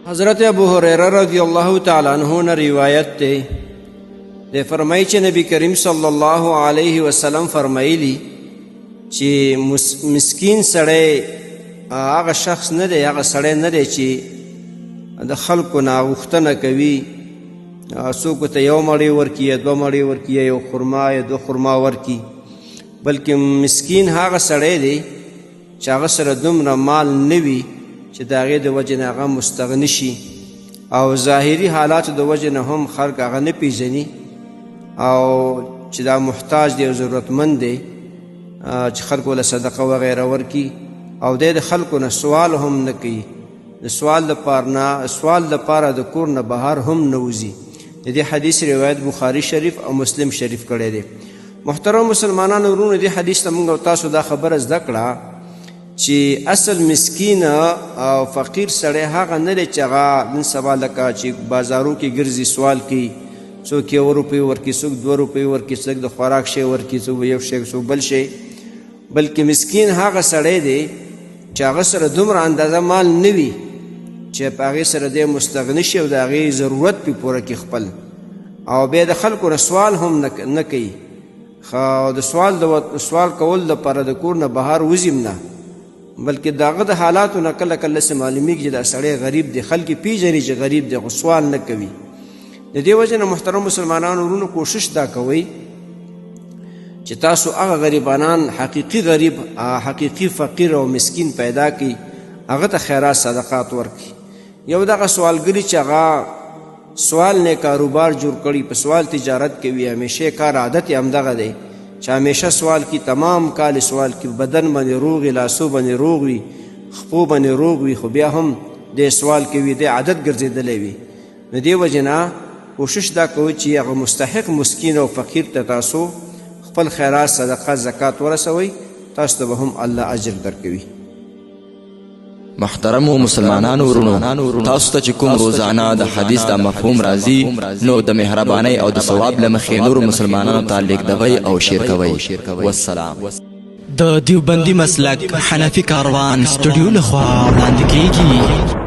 حضرت ابو هریره رضی الله تعالی عنہ نے روایت تے دے فرمائی چې نبی کریم صلی الله علیه وسلم فرمایلی چې مسکین سړی هغه شخص نه دی، هغه سړی نه دی چې د خلکو نه غوښتنه کوي څوک ته یو مړی ورکي یا دوه مړی ورکي یا یو خرما یا دوه خرما ورکي، بلکې مسکین هغه سړی دی چې هغه سره دومره مال نه وي چې د هغې د وجې نه هغه مستغني شي او ظاهري حالاتو د وجې نه هم خلک هغه نه پیژني او چې دا محتاج دی او ضرورتمند دی چې خلکو له صدقه وغیره ورکي او دی د خلکو نه سوال هم نه کوي، د سوال لپاره د کور نه بهر هم نه وځي. د دې حدیث روایت بخاري شریف او مسلم شریف کړی دی. محترم مسلمانانو ورونو، دې حدیث ته موږ او تاسو دا خبره زده کړه چې اصل مسکین او فقیر سړی هغه نه دی چې هغه نن سبا لکه چې بازارو کې ګرځي سوال کوي، څوک یو روپۍ ورکړي، څوک دوه روپۍ ورکړي، څوک د خوراک شی ورکړي، څوک یو شی څوک بل شی، بلکې مسکین هغه سړی دی چې هغه سره دومره اندازه مال نه وي چې په هغې سره دی مستغني شي او د هغې ضرورت پې پوره کړي خپل، او بیا د خلکو نه سوال هم نه کوي، د سوال کول دپاره د کور نه بهر وځي نه، بلکې د هغه د حالاتو نه کله کله داسې معلومیږي چې دا سړی غریب دی، خلک پیژني چې غریب دی خو سوال نه کوي. د دې وجې نه محترم مسلمانانو ورونو کوشش دا کوئ چې تاسو هغه غریبانان حقیقي غریب حقیقي فقیر او مسکین پیدا کړئ، هغه ته خیرات صدقات ورکړي. یو دغه سوالګري چې هغه سوال نه کاروبار جوړ کړي، په سوال تجارت کوي، همیشه کار عادت یې همدغه دی چې همیشه سوال کی، تمام کال سوال کی، بدن باندې روغ وي، لاسو باندې روغ وي، خپو باندې روغ وي، خو بیا هم د سوال کوي، د عادت ګرځېدلی وي. نو دې وجې نه کوشش دا کوئ چې هغه مستحق مسکین او فقیر ته تاسو خپل خیرات صدقات زکات ورسوئ، تاسو ته به هم الله اجر درکوي. محترمو مسلمانانو ورونو، تاسو ته چې کوم روزانه د حدیث دا مفهوم راځي نو د مهربانۍ او د ثواب له مخې نورو مسلمانانو ته لیږدوئ او شیر کوئ. والسلام. د دیوبندي مسلک حنفي کاروان سټوډیو لخوا وړاندې کیږي.